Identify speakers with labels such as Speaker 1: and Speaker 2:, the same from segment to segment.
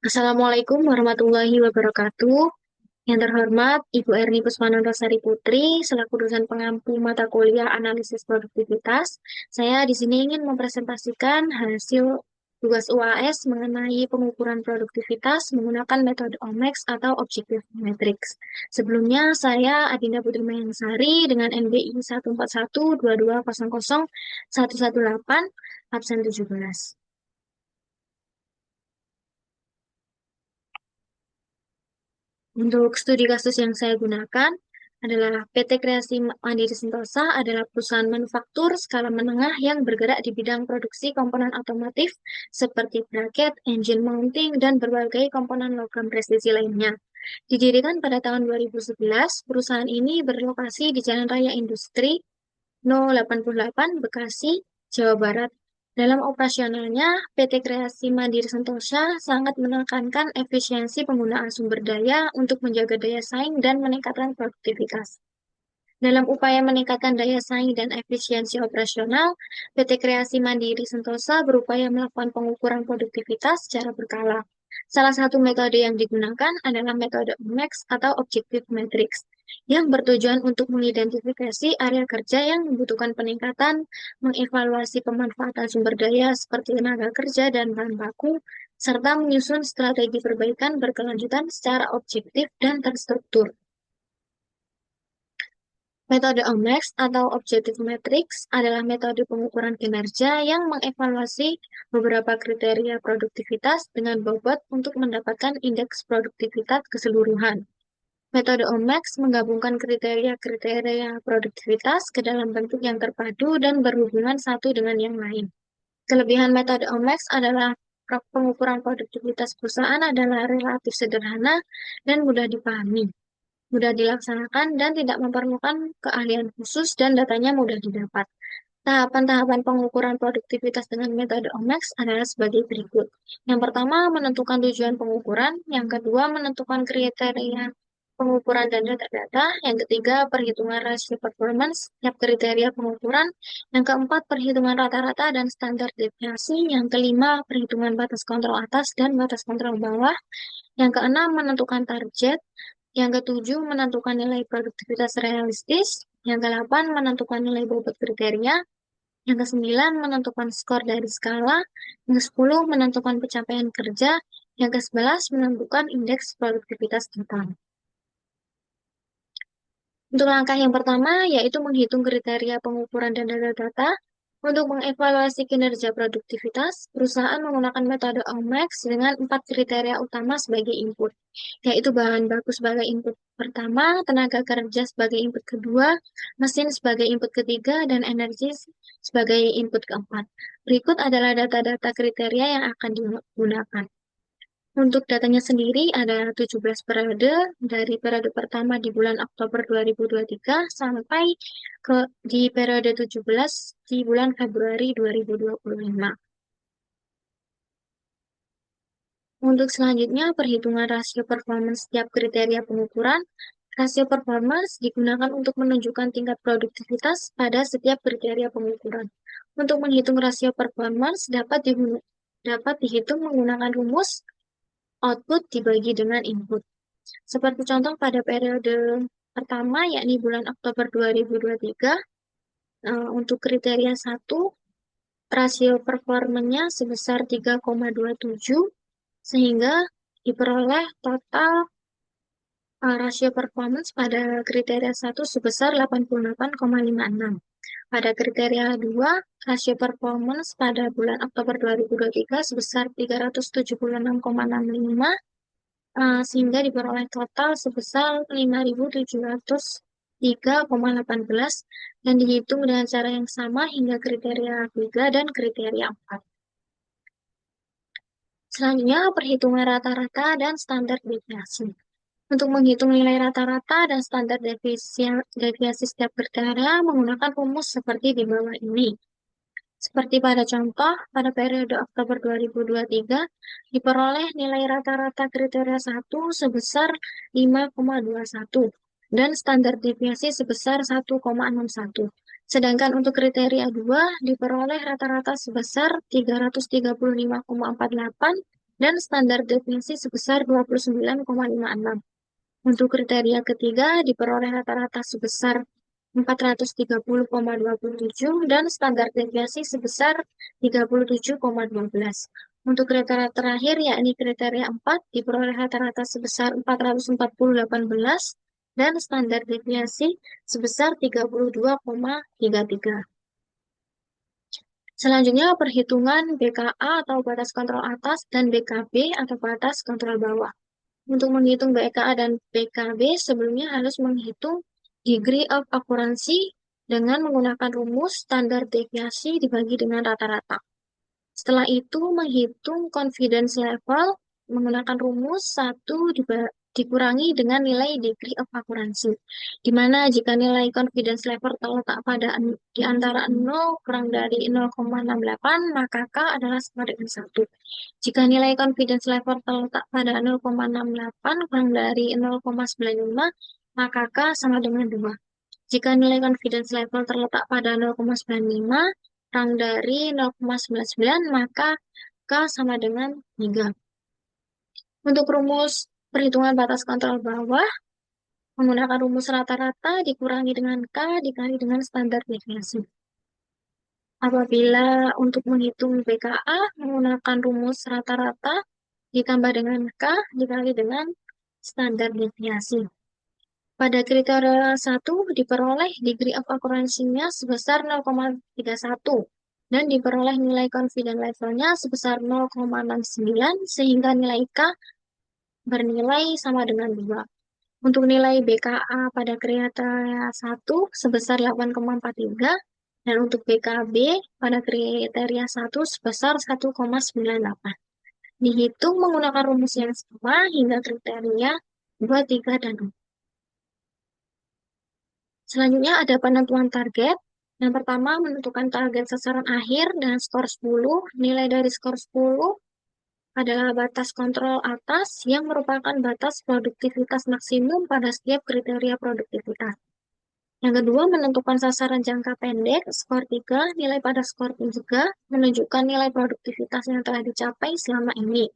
Speaker 1: Assalamualaikum warahmatullahi wabarakatuh. Yang terhormat Ibu Erni Puspanandasari Putri, selaku dosen pengampu mata kuliah analisis produktivitas. Saya di sini ingin mempresentasikan hasil tugas UAS mengenai pengukuran produktivitas menggunakan metode OMAX atau Objective Matrix. Sebelumnya, saya Adinda Putri Mayangsari dengan NBI 14122001118, absen 17. Untuk studi kasus yang saya gunakan adalah PT Kreasi Mandiri Sentosa adalah perusahaan manufaktur skala menengah yang bergerak di bidang produksi komponen otomotif seperti braket, engine mounting, dan berbagai komponen logam presisi lainnya. Didirikan pada tahun 2011, perusahaan ini berlokasi di Jalan Raya Industri No. 88, Bekasi, Jawa Barat. Dalam operasionalnya, PT Kreasi Mandiri Sentosa sangat menekankan efisiensi penggunaan sumber daya untuk menjaga daya saing dan meningkatkan produktivitas. Dalam upaya meningkatkan daya saing dan efisiensi operasional, PT Kreasi Mandiri Sentosa berupaya melakukan pengukuran produktivitas secara berkala. Salah satu metode yang digunakan adalah metode OMAX atau Objective Matrix, yang bertujuan untuk mengidentifikasi area kerja yang membutuhkan peningkatan, mengevaluasi pemanfaatan sumber daya seperti tenaga kerja dan bahan baku, serta menyusun strategi perbaikan berkelanjutan secara objektif dan terstruktur. Metode OMAX atau Objective Matrix adalah metode pengukuran kinerja yang mengevaluasi beberapa kriteria produktivitas dengan bobot untuk mendapatkan indeks produktivitas keseluruhan. Metode OMAX menggabungkan kriteria-kriteria produktivitas ke dalam bentuk yang terpadu dan berhubungan satu dengan yang lain. Kelebihan metode OMAX adalah pengukuran produktivitas perusahaan adalah relatif sederhana dan mudah dipahami, mudah dilaksanakan, dan tidak memerlukan keahlian khusus dan datanya mudah didapat. Tahapan-tahapan pengukuran produktivitas dengan metode OMAX adalah sebagai berikut. Yang pertama, menentukan tujuan pengukuran. Yang kedua, menentukan kriteria pengukuran dan data-data. Yang ketiga, perhitungan rasio performance setiap kriteria pengukuran. Yang keempat, perhitungan rata-rata dan standar deviasi. Yang kelima, perhitungan batas kontrol atas dan batas kontrol bawah. Yang keenam, menentukan target. Yang ketujuh, menentukan nilai produktivitas realistis. Yang kedelapan, menentukan nilai bobot kriteria. Yang kesembilan, menentukan skor dari skala. Yang kesepuluh, menentukan pencapaian kerja. Yang kesebelas, menentukan indeks produktivitas total. Untuk langkah yang pertama, yaitu menghitung kriteria pengukuran dan data-data. Untuk mengevaluasi kinerja produktivitas, perusahaan menggunakan metode OMAX dengan 4 kriteria utama sebagai input, yaitu bahan baku sebagai input pertama, tenaga kerja sebagai input kedua, mesin sebagai input ketiga, dan energi sebagai input keempat. Berikut adalah data-data kriteria yang akan digunakan. Untuk datanya sendiri ada 17 periode, dari periode pertama di bulan Oktober 2023 sampai di periode 17 di bulan Februari 2025. Untuk selanjutnya, perhitungan rasio performance setiap kriteria pengukuran. Rasio performance digunakan untuk menunjukkan tingkat produktivitas pada setiap kriteria pengukuran. Untuk menghitung rasio performance dapat dihitung menggunakan rumus output dibagi dengan input. Seperti contoh pada periode pertama, yakni bulan Oktober 2023, untuk kriteria 1, rasio performanya sebesar 3,27, sehingga diperoleh total rasio performance pada kriteria 1 sebesar 88,56. Pada kriteria 2, rasio performance pada bulan Oktober 2023 sebesar 376,65, sehingga diperoleh total sebesar 5.703,18 dan dihitung dengan cara yang sama hingga kriteria 3 dan kriteria 4. Selanjutnya, perhitungan rata-rata dan standar deviasi. Untuk menghitung nilai rata-rata dan standar deviasi setiap kriteria menggunakan rumus seperti di bawah ini. Seperti pada contoh, pada periode Oktober 2023, diperoleh nilai rata-rata kriteria 1 sebesar 5,21 dan standar deviasi sebesar 1,61. Sedangkan untuk kriteria 2 diperoleh rata-rata sebesar 335,48 dan standar deviasi sebesar 29,56. Untuk kriteria ketiga diperoleh rata-rata sebesar 430,27 dan standar deviasi sebesar 37,12. Untuk kriteria terakhir yakni kriteria 4 diperoleh rata-rata sebesar 440,18 dan standar deviasi sebesar 32,33. Selanjutnya perhitungan BKA atau batas kontrol atas dan BKB atau batas kontrol bawah. Untuk menghitung BKA dan BKB, sebelumnya harus menghitung degree of accuracy dengan menggunakan rumus standar deviasi dibagi dengan rata-rata. Setelah itu, menghitung confidence level menggunakan rumus 1 dikurangi dengan nilai degree of accuracy, di mana jika nilai confidence level terletak pada di antara 0 kurang dari 0,68, maka K adalah sama dengan 1. Jika nilai confidence level terletak pada 0,68 kurang dari 0,95, maka K sama dengan 2. Jika nilai confidence level terletak pada 0,95 kurang dari 0,99, maka K sama dengan 3. Untuk rumus perhitungan batas kontrol bawah, menggunakan rumus rata-rata dikurangi dengan K dikali dengan standar deviasi. Apabila untuk menghitung BKA, menggunakan rumus rata-rata ditambah dengan K dikali dengan standar deviasi. Pada kriteria 1 diperoleh degree of accuracy-nya sebesar 0,31 dan diperoleh nilai confidence level-nya sebesar 0,69 sehingga nilai K bernilai sama dengan 2. Untuk nilai BKA pada kriteria 1 sebesar 8,43 dan untuk BKB pada kriteria 1 sebesar 1,98. Dihitung menggunakan rumus yang sama hingga kriteria 2, 3, dan 4. Selanjutnya ada penentuan target. Yang pertama, menentukan target sasaran akhir dengan skor 10. Nilai dari skor 10 adalah batas kontrol atas yang merupakan batas produktivitas maksimum pada setiap kriteria produktivitas. Yang kedua, menentukan sasaran jangka pendek, skor 3. Nilai pada skor 3 menunjukkan nilai produktivitas yang telah dicapai selama ini.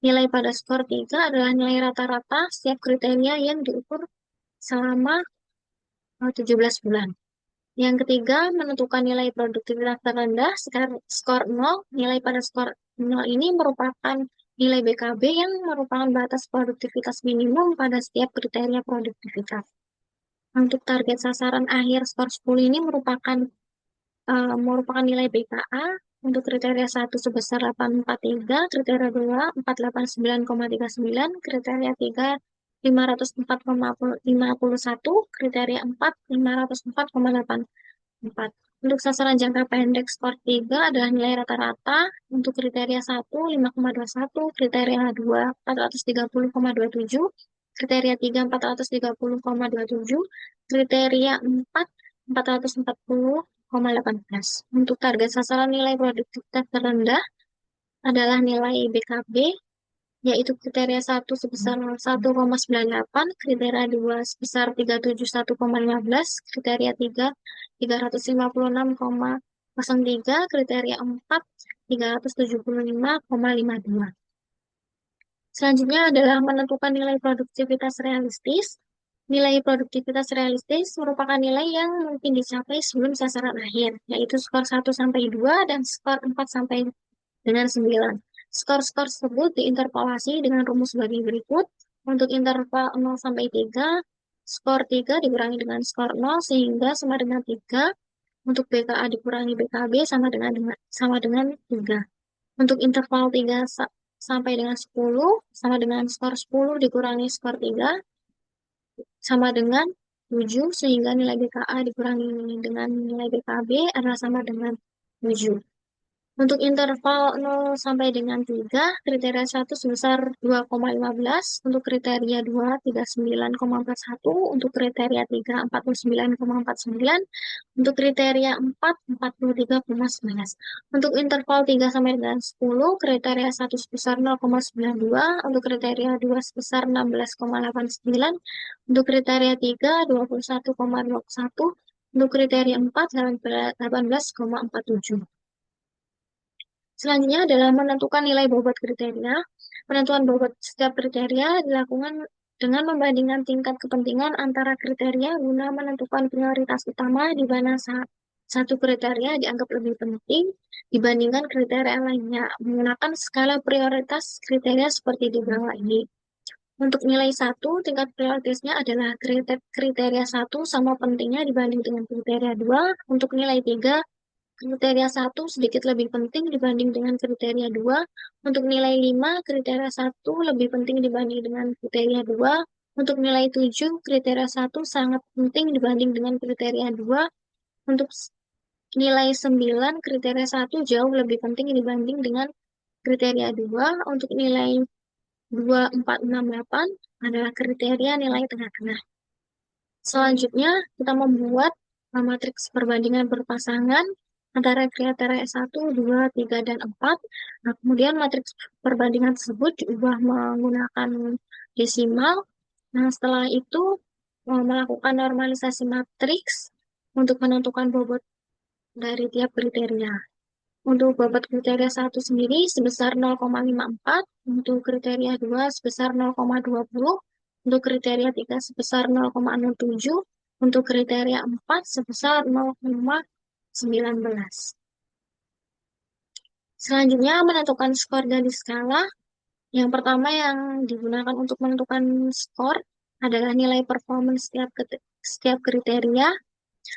Speaker 1: Nilai pada skor 3 adalah nilai rata-rata setiap kriteria yang diukur selama 17 bulan. Yang ketiga, menentukan nilai produktivitas terendah, skor 0. Nilai pada skor 0 ini merupakan nilai BKB yang merupakan batas produktivitas minimum pada setiap kriteria produktivitas. Untuk target sasaran akhir skor 10 ini merupakan nilai BKA untuk kriteria 1 sebesar 843, kriteria 2 489,39, kriteria 3 504,51, kriteria 4 504,84. Untuk sasaran jangka pendek skor 3 adalah nilai rata-rata untuk kriteria 1 5,21, kriteria 2 430,27, kriteria 3 430,27, kriteria 4 440,18. Untuk target sasaran nilai produktivitas terendah adalah nilai BKB, yaitu kriteria 1 sebesar 1,98, kriteria 2 sebesar 371,15, kriteria 3 356,03, kriteria 4 375,52. Selanjutnya adalah menentukan nilai produktivitas realistis. Nilai produktivitas realistis merupakan nilai yang mungkin dicapai sebelum sasaran akhir, yaitu skor 1-2 dan skor 4 dengan 9. Skor-skor tersebut diinterpolasi dengan rumus bagi berikut. Untuk interval 0-3, skor 3 dikurangi dengan skor 0 sehingga sama dengan 3. Untuk BKA dikurangi BKB sama dengan 3. Untuk interval 3 sampai dengan 10, sama dengan skor 10 dikurangi skor 3 sama dengan 7 sehingga nilai BKA dikurangi dengan nilai BKB adalah sama dengan 7. Untuk interval 0 sampai dengan 3, kriteria 1 sebesar 2,15, untuk kriteria 2, 39,41, untuk kriteria 3, 49,49, untuk kriteria 4, 43,11. Untuk interval 3 sampai dengan 10, kriteria 1 sebesar 0,92, untuk kriteria 2 sebesar 16,89, untuk kriteria 3, 21,21, untuk kriteria 4, 18,47. Selanjutnya adalah menentukan nilai bobot kriteria. Penentuan bobot setiap kriteria dilakukan dengan membandingkan tingkat kepentingan antara kriteria guna menentukan prioritas utama di mana satu kriteria dianggap lebih penting dibandingkan kriteria lainnya. Menggunakan skala prioritas kriteria seperti di bawah ini. Untuk nilai satu, tingkat prioritasnya adalah kriteria satu sama pentingnya dibanding dengan kriteria 2. Untuk nilai 3, kriteria satu sedikit lebih penting dibanding dengan kriteria 2. Untuk nilai 5, kriteria satu lebih penting dibanding dengan kriteria 2. Untuk nilai 7, kriteria satu sangat penting dibanding dengan kriteria 2. Untuk nilai 9, kriteria satu jauh lebih penting dibanding dengan kriteria 2. Untuk nilai 2, 4, 6, 8 adalah kriteria nilai tengah-tengah. Selanjutnya, kita membuat matriks perbandingan berpasangan antara kriteria 1, 2, 3, dan 4. Nah, kemudian matriks perbandingan tersebut diubah menggunakan desimal. Nah, setelah itu melakukan normalisasi matriks untuk menentukan bobot dari tiap kriteria. Untuk bobot kriteria 1 sendiri sebesar 0,54, untuk kriteria 2 sebesar 0,20, untuk kriteria 3 sebesar 0,07, untuk kriteria 4 sebesar 0,19. Selanjutnya menentukan skor dari skala. Yang pertama yang digunakan untuk menentukan skor adalah nilai performance setiap kriteria.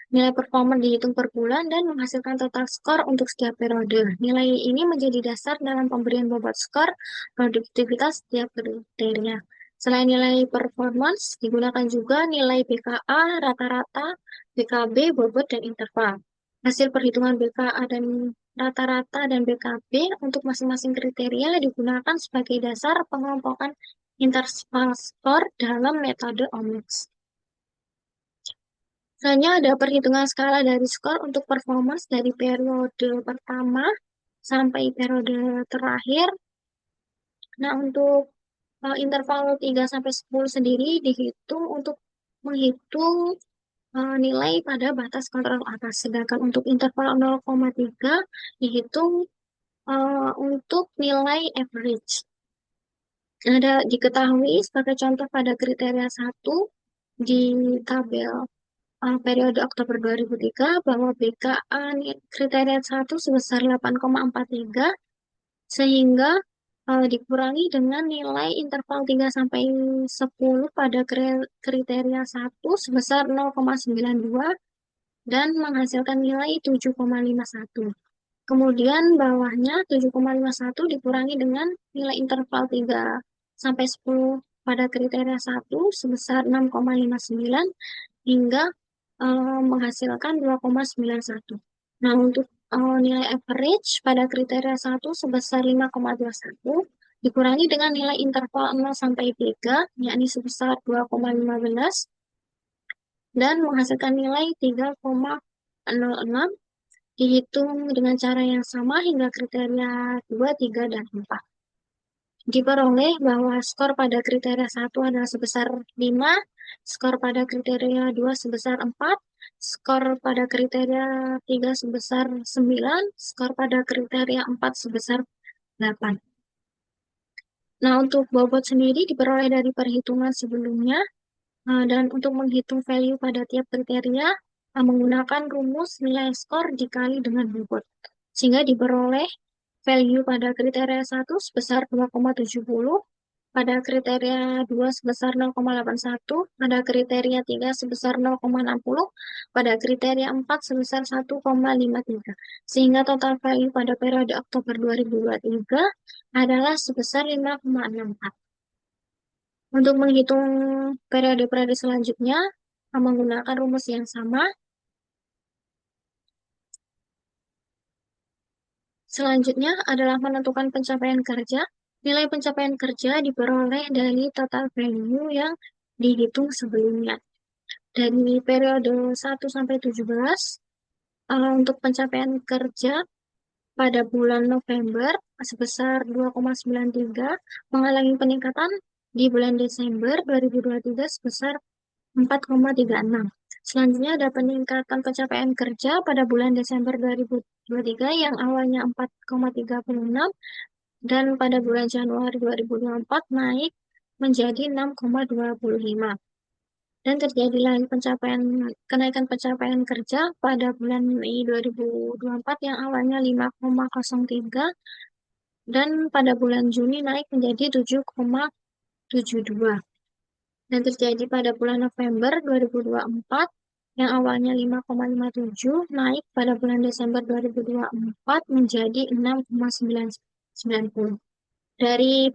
Speaker 1: Nilai performa dihitung per bulan dan menghasilkan total skor untuk setiap periode. Nilai ini menjadi dasar dalam pemberian bobot skor produktivitas setiap kriteria. Selain nilai performance, digunakan juga nilai BKA, rata-rata, BKB, bobot, dan interval. Hasil perhitungan BKA dan rata-rata dan BKB untuk masing-masing kriteria digunakan sebagai dasar pengelompokan interval skor dalam metode OMIX. Selanjutnya ada perhitungan skala dari skor untuk performance dari periode pertama sampai periode terakhir. Nah, untuk interval 3 sampai 10 sendiri dihitung untuk menghitung nilai pada batas kontrol atas. Sedangkan untuk interval 0,3 dihitung untuk nilai average. Ada diketahui sebagai contoh pada kriteria 1 di tabel periode Oktober 2003 bahwa BKA kriteria 1 sebesar 8,43 sehingga dikurangi dengan nilai interval 3 sampai 10 pada kriteria 1 sebesar 0,92 dan menghasilkan nilai 7,51. Kemudian bawahnya 7,51 dikurangi dengan nilai interval 3 sampai 10 pada kriteria 1 sebesar 6,59 hingga menghasilkan 2,91. Nah, untuk nilai average pada kriteria 1 sebesar 5,21 dikurangi dengan nilai interval 0 sampai 3, yakni sebesar 2,15 dan menghasilkan nilai 3,06 dihitung dengan cara yang sama hingga kriteria 2, 3, dan 4. Diperoleh bahwa skor pada kriteria 1 adalah sebesar 5, skor pada kriteria 2 sebesar 4, skor pada kriteria 3 sebesar 9, skor pada kriteria 4 sebesar 8. Nah, untuk bobot sendiri diperoleh dari perhitungan sebelumnya, dan untuk menghitung value pada tiap kriteria, menggunakan rumus nilai skor dikali dengan bobot. Sehingga diperoleh value pada kriteria 1 sebesar 2,70, pada kriteria 2 sebesar 0,81, pada kriteria 3 sebesar 0,60, pada kriteria 4 sebesar 1,53. Sehingga total value pada periode Oktober 2023 adalah sebesar 5,64. Untuk menghitung periode-periode selanjutnya, menggunakan rumus yang sama. Selanjutnya adalah menentukan pencapaian kerja. Nilai pencapaian kerja diperoleh dari total value yang dihitung sebelumnya. Dari periode 1 sampai 17, untuk pencapaian kerja pada bulan November sebesar 2,93, mengalami peningkatan di bulan Desember 2023 sebesar 4,36. Selanjutnya ada peningkatan pencapaian kerja pada bulan Desember 2023 yang awalnya 4,36 dan pada bulan Januari 2024 naik menjadi 6,25. Dan terjadi lagi kenaikan pencapaian kerja pada bulan Mei 2024 yang awalnya 5,03 dan pada bulan Juni naik menjadi 7,72. Dan terjadi pada bulan November 2024 yang awalnya 5,57 naik pada bulan Desember 2024 menjadi 6,990. Dari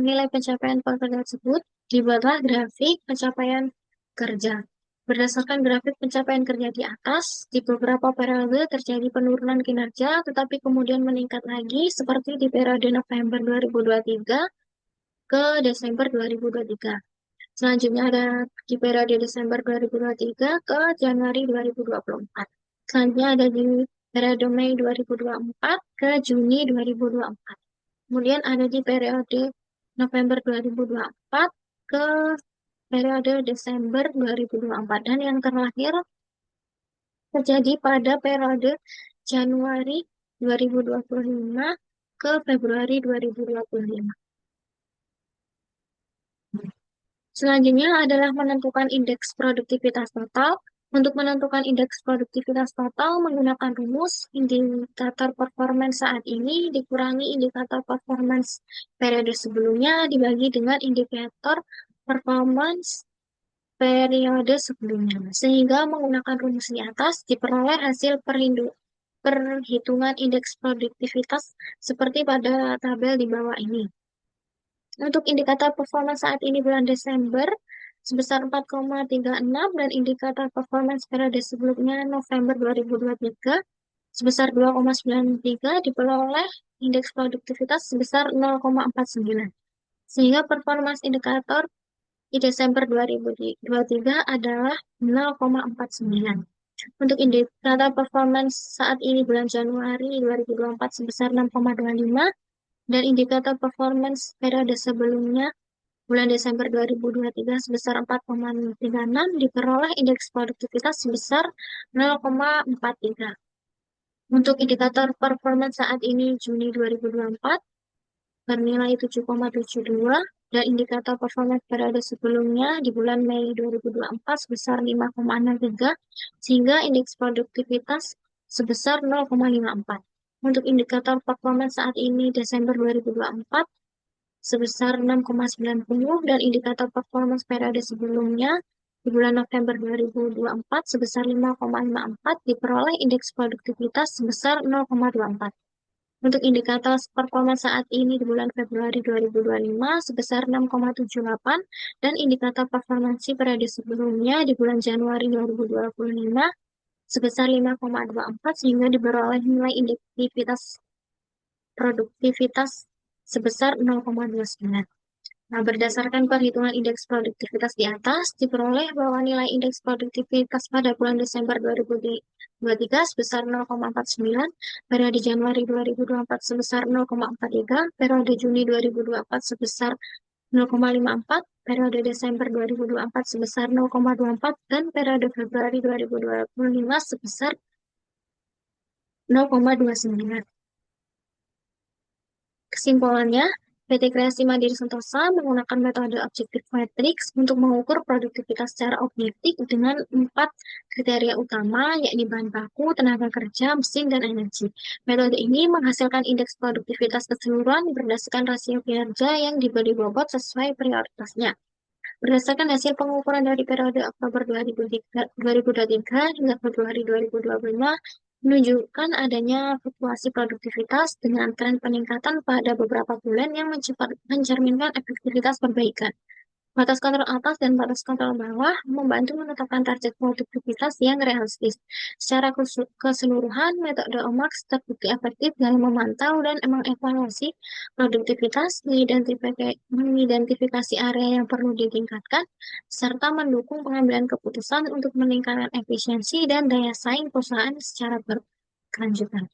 Speaker 1: nilai pencapaian pekerja tersebut, dibuatlah grafik pencapaian kerja. Berdasarkan grafik pencapaian kerja di atas, di beberapa periode terjadi penurunan kinerja, tetapi kemudian meningkat lagi seperti di periode November 2023 ke Desember 2023. Selanjutnya ada di periode Desember 2023 ke Januari 2024. Selanjutnya ada di periode Mei 2024 ke Juni 2024. Kemudian ada di periode November 2024 ke periode Desember 2024. Dan yang terakhir terjadi pada periode Januari 2025 ke Februari 2025. Selanjutnya adalah menentukan indeks produktivitas total. Untuk menentukan indeks produktivitas total menggunakan rumus indikator performance saat ini dikurangi indikator performance periode sebelumnya dibagi dengan indikator performance periode sebelumnya. Sehingga menggunakan rumus di atas diperoleh hasil perhitungan indeks produktivitas seperti pada tabel di bawah ini. Untuk indikator performance saat ini bulan Desember sebesar 4,36 dan indikator performance periode sebelumnya November 2023 sebesar 2,93 diperoleh indeks produktivitas sebesar 0,49. Sehingga performance indikator di Desember 2023 adalah 0,49. Untuk indikator performance saat ini bulan Januari 2024 sebesar 6,25 dan indikator performance periode sebelumnya bulan Desember 2023 sebesar 4,36 diperoleh indeks produktivitas sebesar 0,43. Untuk indikator performance saat ini Juni 2024 bernilai 7,72 dan indikator performance periode sebelumnya di bulan Mei 2024 sebesar 5,63 sehingga indeks produktivitas sebesar 0,54. Untuk indikator performance saat ini Desember 2024 sebesar 6,90 dan indikator performance periode sebelumnya di bulan November 2024 sebesar 5,54 diperoleh indeks produktivitas sebesar 0,24. Untuk indikator performance saat ini di bulan Februari 2025 sebesar 6,78 dan indikator performansi periode sebelumnya di bulan Januari 2025 sebesar 5,24 sehingga diperoleh nilai indeks produktivitas sebesar 0,29. Nah, berdasarkan perhitungan indeks produktivitas di atas, diperoleh bahwa nilai indeks produktivitas pada bulan Desember 2023 sebesar 0,49, periode Januari 2024 sebesar 0,43, periode Juni 2024 sebesar 0,54, periode Desember 2024 sebesar 0,24, dan periode Februari 2025 sebesar 0,29. Kesimpulannya, PT Kreasi Mandiri Sentosa menggunakan metode objektif matrix untuk mengukur produktivitas secara objektif dengan 4 kriteria utama, yakni bahan baku, tenaga kerja, mesin, dan energi. Metode ini menghasilkan indeks produktivitas keseluruhan berdasarkan rasio kinerja yang diberi bobot sesuai prioritasnya. Berdasarkan hasil pengukuran dari periode Oktober 2023 hingga Februari 2025, menunjukkan adanya fluktuasi produktivitas dengan tren peningkatan pada beberapa bulan yang mencerminkan efektivitas perbaikan. Batas kontrol atas dan batas kontrol bawah membantu menetapkan target produktivitas yang realistis. Secara keseluruhan, metode OMAX terbukti efektif dalam memantau dan mengevaluasi produktivitas, mengidentifikasi area yang perlu ditingkatkan, serta mendukung pengambilan keputusan untuk meningkatkan efisiensi dan daya saing perusahaan secara berkelanjutan.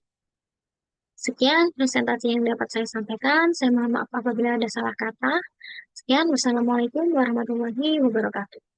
Speaker 1: Sekian presentasi yang dapat saya sampaikan. Saya mohon maaf apabila ada salah kata. Sekian, wassalamualaikum warahmatullahi wabarakatuh.